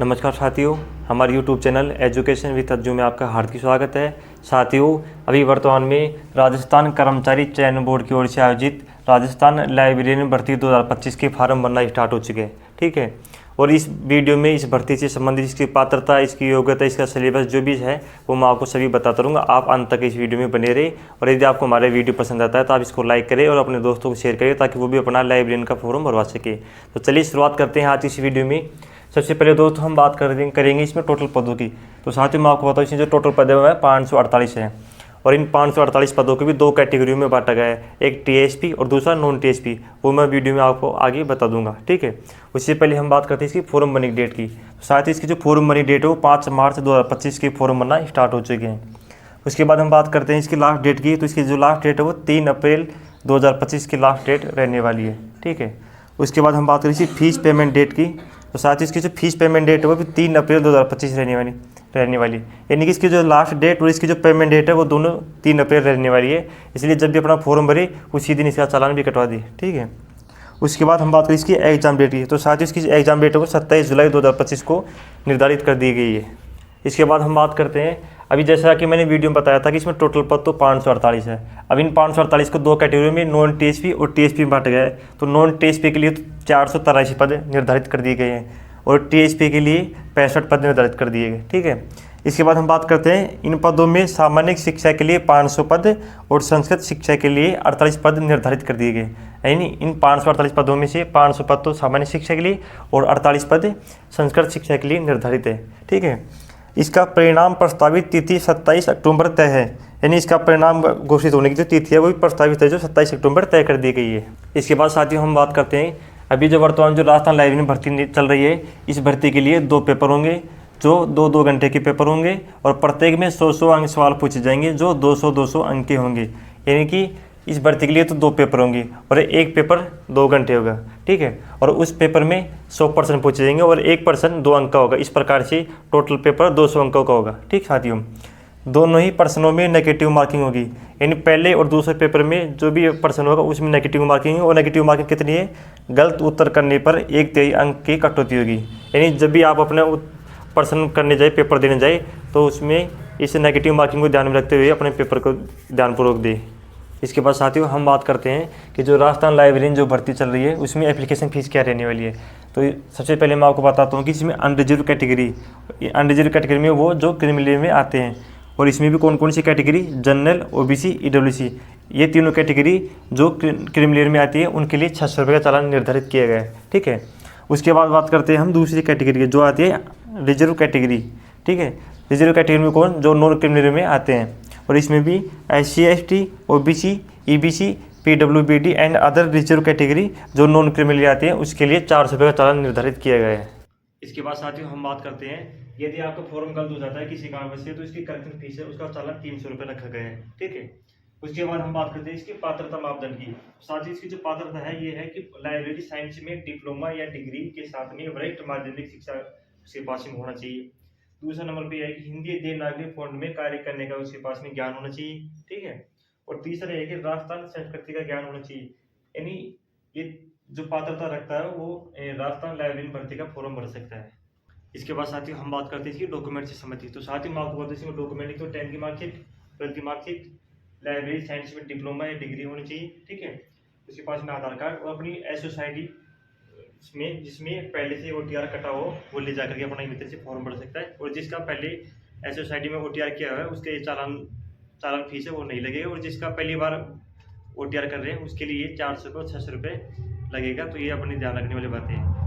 नमस्कार साथियों, हमारे YouTube चैनल एजुकेशन विद तज्जु में आपका हार्दिक स्वागत है। साथियों, अभी वर्तमान में राजस्थान कर्मचारी चयन बोर्ड की ओर से आयोजित राजस्थान लाइब्रेरियन भर्ती 2025 के फार्म भरना स्टार्ट हो चुके हैं। ठीक है, और इस वीडियो में इस भर्ती से संबंधित इसकी पात्रता, इसकी योग्यता, इसका सिलेबस जो भी है वो मैं आपको सभी बताता रहूँगा। आप अंत तक इस वीडियो में बने रहे, और यदि आपको हमारा वीडियो पसंद आता है तो आप इसको लाइक करें और अपने दोस्तों को शेयर करें ताकि वो भी अपना लाइब्रेरियन का फॉर्म भरवा सके। तो चलिए शुरुआत करते हैं आज इस वीडियो में। सबसे पहले दोस्तों हम बात करेंगे इसमें टोटल पदों की। तो साथियों मैं आपको बताऊँ, इसमें जो टोटल पद है 548 है, और इन 548 पदों को भी दो कैटेगरियों में बांटा गया है, एक टीएसपी और दूसरा नॉन टीएसपी। वो मैं वीडियो में आपको आगे बता दूंगा। ठीक है, उससे पहले हम बात करते हैं इसकी फॉर्म भरने की डेट की। तो साथ ही इसकी जो फॉर्म भरने की डेट है वो 5 मार्च 2025 के फॉर्म भरना स्टार्ट हो चुके हैं। उसके बाद हम बात करते हैं इसकी लास्ट डेट की। तो इसकी जो लास्ट डेट है वो 3 अप्रैल 2025 की लास्ट डेट रहने वाली है। ठीक है, उसके बाद हम बात करें इसकी फीस पेमेंट डेट की। तो साथ ही इसकी जो फीस पेमेंट डेट है वो भी 3 अप्रैल 2025 रहने वाली, यानी कि इसकी जो लास्ट डेट और इसकी जो पेमेंट डेट है वो दोनों 3 अप्रैल रहने वाली है। इसलिए जब भी अपना फॉर्म भरे उसी दिन इसका चालान भी कटवा दी। ठीक है, उसके बाद हम बात करें इसकी एग्जाम डेट की। तो साथ ही इसकी एग्जाम डेट है वो 27 जुलाई 2025 को निर्धारित कर दी गई है। इसके बाद हम बात करते हैं, अभी जैसा कि मैंने वीडियो में बताया था कि इसमें टोटल पद तो 548 है। अब इन 548 को दो कैटेगरी में नॉन टीएसपी और टीएसपी में बांटा गया है। तो नॉन टीएसपी के लिए तो 483 पद निर्धारित कर दिए गए हैं और टीएसपी के लिए 65 पद निर्धारित कर दिए गए। ठीक है, इसके बाद हम बात करते हैं, इन पदों में सामान्य शिक्षा के लिए 500 पद और संस्कृत शिक्षा के लिए 48 पद निर्धारित कर दिए गए। यानी इन 548 पदों में से 500 पद तो सामान्य शिक्षा के लिए और 48 पद संस्कृत शिक्षा के लिए निर्धारित है। ठीक है, इसका परिणाम प्रस्तावित तिथि 27 अक्टूबर तय है, यानी इसका परिणाम घोषित होने की जो तिथि है वो भी प्रस्तावित है, जो 27 अक्टूबर तय कर दी गई है। इसके बाद साथियों हम बात करते हैं, अभी जो वर्तमान जो राजस्थान लाइब्रेरी में भर्ती चल रही है, इस भर्ती के लिए 2 पेपर होंगे जो 2-2 घंटे के पेपर होंगे, और प्रत्येक में 100-100 अंक सवाल पूछे जाएंगे जो 200-200 अंक के होंगे। यानी कि इस भर्ती के लिए तो 2 पेपर होंगे और एक पेपर 2 घंटे होगा। ठीक है, और उस पेपर में 100 प्रश्न पूछे जाएंगे और एक प्रश्न 2 अंक का होगा। इस प्रकार से टोटल पेपर 200 अंकों का होगा। ठीक साथियों, दोनों ही प्रश्नों में नेगेटिव मार्किंग होगी, यानी पहले और दूसरे पेपर में जो भी प्रश्न होगा उसमें नेगेटिव मार्किंग है। और नेगेटिव मार्किंग कितनी है? गलत उत्तर करने पर 1/3 अंक की कटौती होगी। यानी जब भी आप अपने प्रश्न करने जाए, पेपर देने जाए, तो उसमें इस नेगेटिव मार्किंग को ध्यान में रखते हुए अपने पेपर को ध्यानपूर्वक दें। इसके बाद साथियों हम बात करते हैं कि जो राजस्थान लाइब्रेरियन जो भर्ती चल रही है उसमें एप्लीकेशन फ़ीस क्या रहने वाली है। तो सबसे पहले मैं आपको बताता हूँ कि इसमें अनरिजर्व कैटेगरी में वो जो क्रिमिनल में आते हैं, और इसमें भी कौन कौन सी कैटेगरी, जनरल, ओबीसी, ईडब्ल्यूसी, ये तीनों कैटेगरी जो क्रिमिनल में आती है उनके लिए 600 रुपये का चालान निर्धारित किया गया है। ठीक है, उसके बाद बात करते हैं हम दूसरी कैटेगरी की जो आती है रिजर्व कैटेगरी। ठीक है, रिजर्व कैटेगरी में कौन, जो नॉन क्रिमिनल में आते हैं, और इसमें भी SC ST OBC EBC PWBD and other reserve category जो नॉन क्रिमिनल आती है उसके लिए 400 रुपये का चालान निर्धारित किया गया है। इसके बाद साथियों हम बात करते हैं, यदि आपका फॉर्म गलत हो जाता है किसी कारणवश से तो इसकी करेक्शन फीस है उसका चालान 300 रुपये रखा गया है। ठीक है, उसके बाद हम बात करते हैं इसकी पात्रता मापदंड की। साथ ही इसकी जो पात्रता है ये है कि लाइब्रेरी साइंस में डिप्लोमा या डिग्री के साथ में वरिष्ठ माध्यमिक शिक्षा से पासिंग होना चाहिए। दूसरा नंबर पे है कि हिंदी देवनागरी फॉन्ट में कार्य करने का उसके पास में ज्ञान होना चाहिए। ठीक है, और तीसरा है कि राजस्थान संस्कृति का ज्ञान होना चाहिए। यानी ये जो पात्रता रखता है वो राजस्थान लाइब्रेरी भर्ती का फॉर्म भर सकता है। इसके बाद साथियों हम बात करते हैं इसकी डॉक्यूमेंट से संबंधित। तो साथ ही मैं आपको बताते हैं डॉक्यूमेंट तो 10th की मार्कशीट, 12th की मार्कशीट, लाइब्रेरी साइंस में डिप्लोमा या डिग्री होनी चाहिए। ठीक है, उसके पास में आधार कार्ड और अपनी SO/ID में जिसमें पहले से OTR कटा हो वो ले जाकर के अपना मित्र से फॉर्म भर सकता है। और जिसका पहले SO/ID में OTR किया हुआ है उसके चालान फीस है वो नहीं लगेगा, और जिसका पहली बार OTR कर रहे हैं उसके लिए 400 रुपये और 600 रुपये लगेगा। तो ये अपनी ध्यान रखने वाली बातें हैं।